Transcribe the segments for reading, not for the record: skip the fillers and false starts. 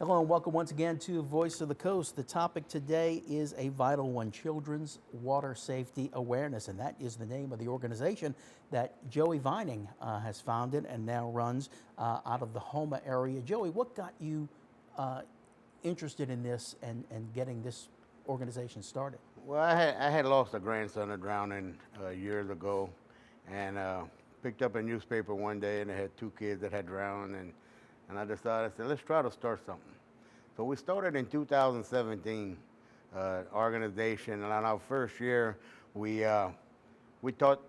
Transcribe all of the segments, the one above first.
Hello and welcome once again to Voice of the Coast. The topic today is a vital one, children's water safety awareness, and that is the name of the organization that Joey Vining has founded and now runs out of the Houma area. Joey, what got you interested in this and getting this organization started? Well, I had lost a grandson to drowning years ago, and picked up a newspaper one day, and it had two kids that had drowned, and I decided, I said, let's try to start something. So we started in 2017, organization, and on our first year, we taught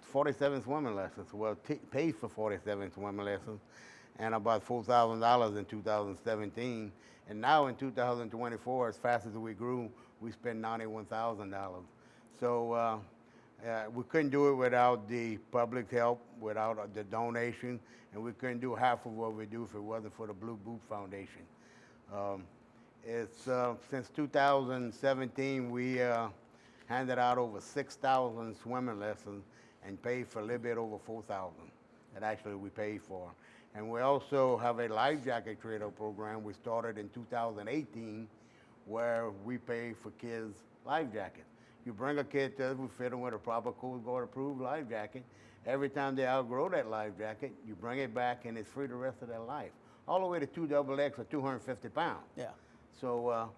47 swimming lessons. Well, paid for 47 swimming lessons, and about $4,000 in 2017. And now in 2024, as fast as we grew, we spent $91,000. So we couldn't do it without the public help, without the donation, and we couldn't do half of what we do if it wasn't for the Blue Boot Foundation. Since 2017, we handed out over 6,000 swimming lessons and paid for a little bit over 4,000 that actually we paid for. And we also have a life jacket trade-up program we started in 2018 where we pay for kids' life jackets. You bring a kid to us, we fit them with a proper Coast Guard approved life jacket. Every time they outgrow that life jacket, you bring it back and it's free the rest of their life. All the way to 2XX or 250 pounds. Yeah. So,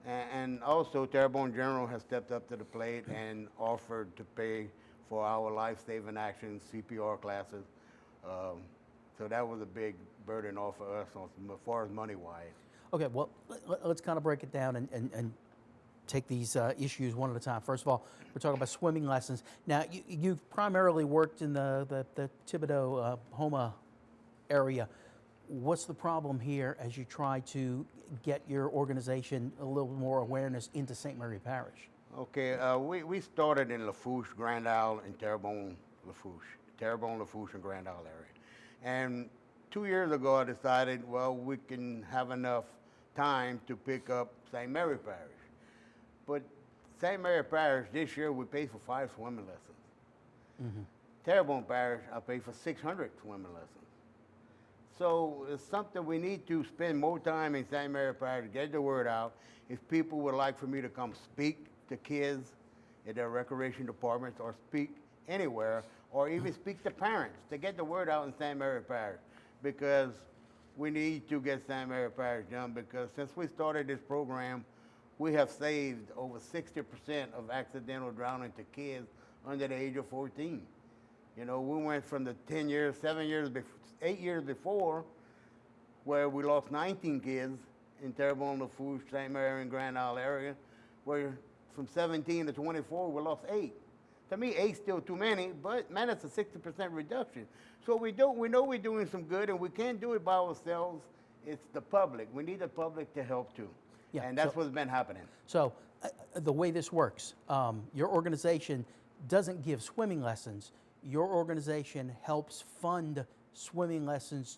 and also Terrebonne General has stepped up to the plate and offered to pay for our life-saving actions, CPR classes. So that was a big burden off of us as far as money-wise. Okay, well, let's kind of break it down and take these issues one at a time. First of all, we're talking about swimming lessons. Now, you've primarily worked in the Thibodaux, Houma area. What's the problem here as you try to get your organization a little more awareness into St. Mary Parish? Okay, we started in Lafourche, Grand Isle, and Terrebonne, Lafourche, and Grand Isle area. And 2 years ago, I decided, well, we can have enough time to pick up St. Mary Parish. But St. Mary Parish, this year, we paid for 5 swimming lessons. Mm-hmm. Terrebonne Parish, I paid for 600 swimming lessons. So it's something we need to spend more time in St. Mary Parish, get the word out. If people would like for me to come speak to kids at their recreation departments or speak anywhere, or even speak to parents to get the word out in St. Mary Parish, because we need to get St. Mary Parish done, because since we started this program, we have saved over 60% of accidental drowning to kids under the age of 14. You know, we went from the 10 years, 8 years before, where we lost 19 kids in Terrebonne, Lafourche, St. Mary, and Grand Isle area, where from 17 to 24, we lost 8. To me, 8's still too many, but man, it's a 60% reduction. So we know we're doing some good, and we can't do it by ourselves. It's the public. We need the public to help too. Yeah, and that's what's been happening. So the way this works, your organization doesn't give swimming lessons. Your organization helps fund swimming lessons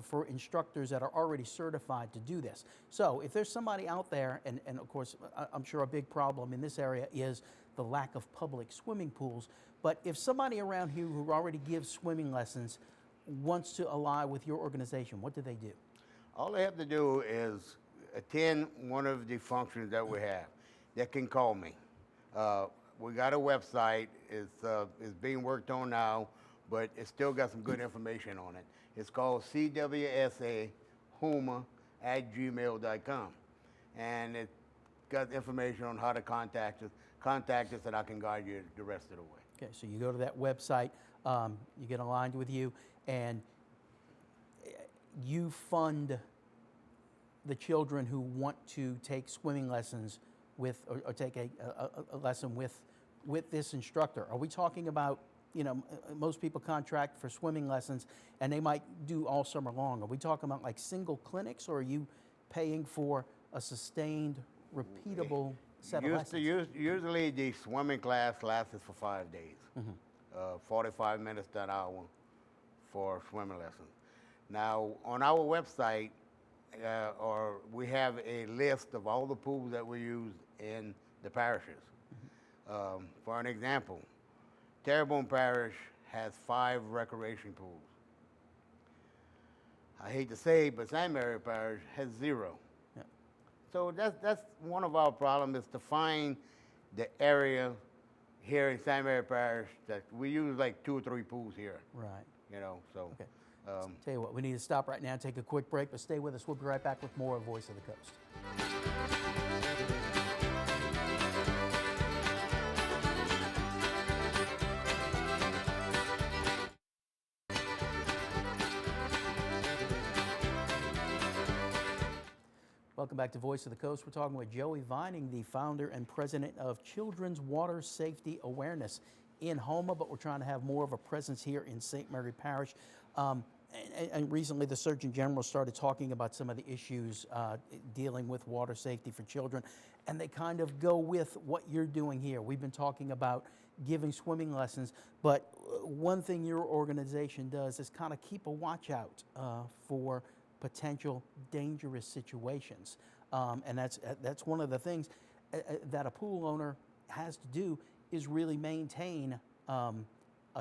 for instructors that are already certified to do this. So if there's somebody out there, and of course, I'm sure a big problem in this area is the lack of public swimming pools, but if somebody around here who already gives swimming lessons wants to ally with your organization, what do they do? All they have to do is attend one of the functions that we have. They can call me. We got a website. It's being worked on now, but it's still got some good information on it. It's called cwsahouma@gmail.com. And it got information on how to contact us, and I can guide you the rest of the way. Okay, so you go to that website, you get aligned with you, and you fund the children who want to take swimming lessons with, or take a lesson with this instructor. Are we talking about, you know, most people contract for swimming lessons and they might do all summer long. Are we talking about like single clinics, or are you paying for a sustained, repeatable set of lessons? Usually the swimming class lasts for 5 days, 45 minutes to an hour for swimming lessons. Now, on our website, we have a list of all the pools that we use in the parishes. For an example, Terrebonne Parish has 5 recreation pools. I hate to say it, but St. Mary Parish has zero. Yeah. So that's one of our problems is to find the area here in St. Mary Parish that we use like 2 or 3 pools here, Right. you know, so. Okay. Um, Tell you what, we need to stop right now and take a quick break, but stay with us. We'll be right back with more of Voice of the Coast. Welcome back to Voice of the Coast. We're talking with Joey Vining, the founder and president of Children's Water Safety Awareness in Houma, but we're trying to have more of a presence here in St. Mary Parish. And recently, the Surgeon General started talking about some of the issues dealing with water safety for children, and they kind of go with what you're doing here. We've been talking about giving swimming lessons, but one thing your organization does is kind of keep a watch out for potential dangerous situations. And that's one of the things that a pool owner has to do is really maintain a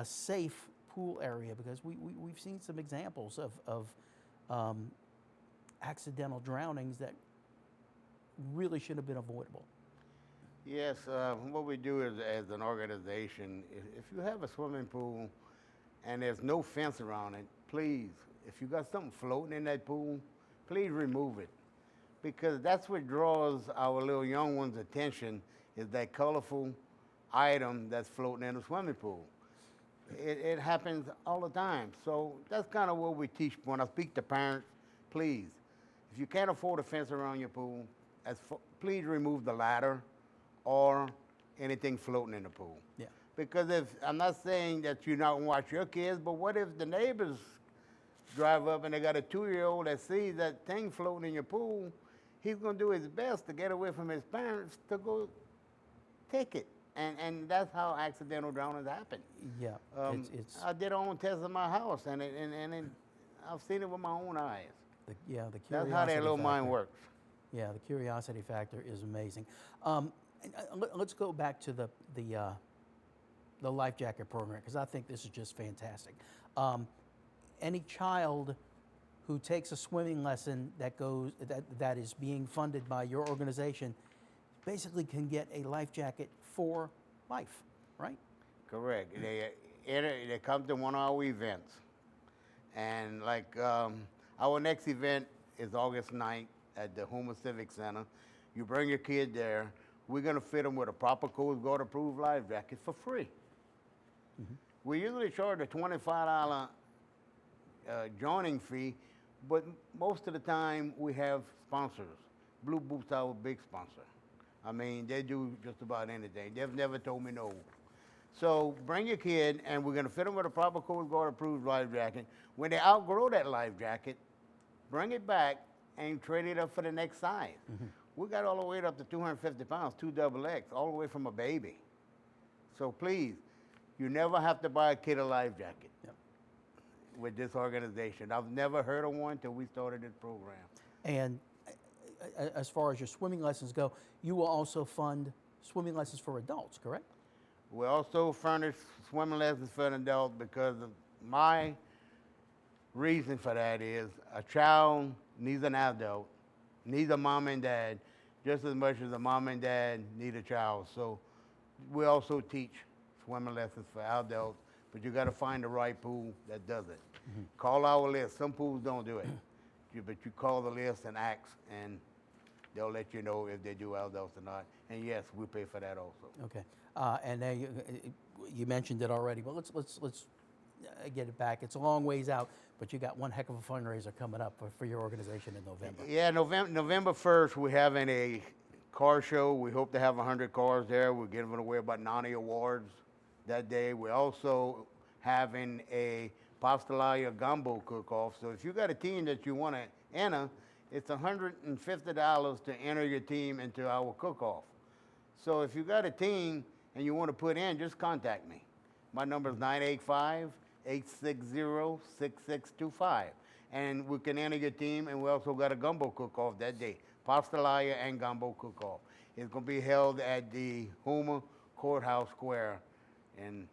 safe pool area, because we've seen some examples of accidental drownings that really should have been avoidable. Yes, what we do is, as an organization, if you have a swimming pool and there's no fence around it, please, if you got something floating in that pool, please remove it. Because that's what draws our little young ones' attention, is that colorful item that's floating in the swimming pool. It happens all the time. So that's kind of what we teach. When I speak to parents, please, if you can't afford a fence around your pool, please remove the ladder or anything floating in the pool. Yeah. Because if, I'm not saying that you're not going to watch your kids, but what if the neighbors drive up and they got a 2-year-old that sees that thing floating in your pool? He's going to do his best to get away from his parents to go take it. And that's how accidental drownings happen. Yeah, I did a own test in my house, and I've seen it with my own eyes. the curiosity That's how that little mind factor. works. Yeah, the curiosity factor is amazing. Let's go back to the life jacket program, because I think this is just fantastic. Any child who takes a swimming lesson that is being funded by your organization basically can get a life jacket for life, right? Correct. They come to one of our events, and like our next event is August 9th at the Houma Civic Center. You bring your kid there. We're gonna fit them with a proper Coast Guard approved life jacket for free. Mm-hmm. We usually charge a $25 joining fee, but most of the time we have sponsors. Blue Boot's our big sponsor. I mean, they do just about anything. They've never told me no. So bring your kid, and we're gonna fit them with a proper Coast Guard approved life jacket. When they outgrow that life jacket, bring it back and trade it up for the next size. Mm-hmm. We got all the way up to 250 pounds, 2XX, all the way from a baby. So please, you never have to buy a kid a life jacket. Yep. With this organization. I've never heard of one until we started this program. And as far as your swimming lessons go, you will also fund swimming lessons for adults, correct? We also furnish swimming lessons for an adult, because of my reason for that is a child needs an adult, needs a mom and dad just as much as a mom and dad need a child. So we also teach swimming lessons for adults, but you got to find the right pool that does it. Mm-hmm. Call our list. Some pools don't do it, but you call the list and ask, and they'll let you know if they do adults or not. And yes, we pay for that also. Okay. And now you mentioned it already, but let's get it back. It's a long ways out, but you got one heck of a fundraiser coming up for your organization in November. Yeah, November 1st, we're having a car show. We hope to have 100 cars there. We're giving away about 90 awards that day. We're also having a pastelaya gumbo cook-off. So if you got a team that you want to enter, it's $150 to enter your team into our cook-off. So if you got a team and you want to put in, just contact me. My number is 985-860-6625. And we can enter your team, and we also got a gumbo cook-off that day. Pastelaya and gumbo cook-off. It's going to be held at the Houma Courthouse Square, and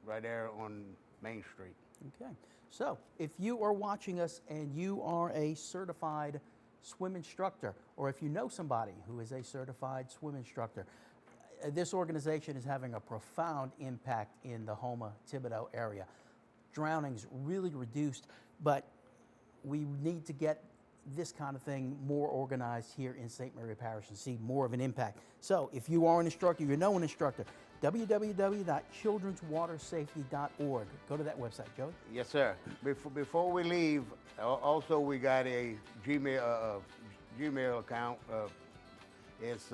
right there on Main Street. Okay. So if you are watching us and you are a certified swim instructor, or if you know somebody who is a certified swim instructor, this organization is having a profound impact in the Houma-Thibodaux area. Drownings really reduced, but we need to get this kind of thing more organized here in St. Mary Parish and see more of an impact. So if you are an instructor, you know an instructor, www.childrenswatersafety.org. Go to that website, Joey. Yes, sir. Before we leave, also we got a Gmail account. It's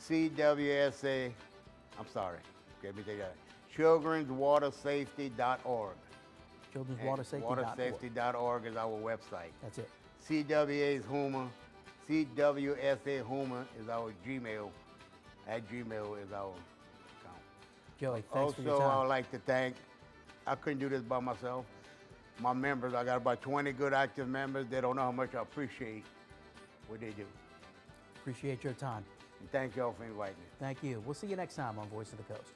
CWSA. I'm sorry. Let me take that. Childrenswatersafety.org. Childrenswatersafety.org. Watersafety.org is our website. That's it. CWA's Houma. CWSA Houma is our Gmail. At Gmail is our account. Joey, thanks for your Also, I time. would like to thank, I couldn't do this by myself, my members. I got about 20 good active members. They don't know how much I appreciate what they do. Appreciate your time. And thank y'all for inviting me. Thank you. We'll see you next time on Voice of the Coast.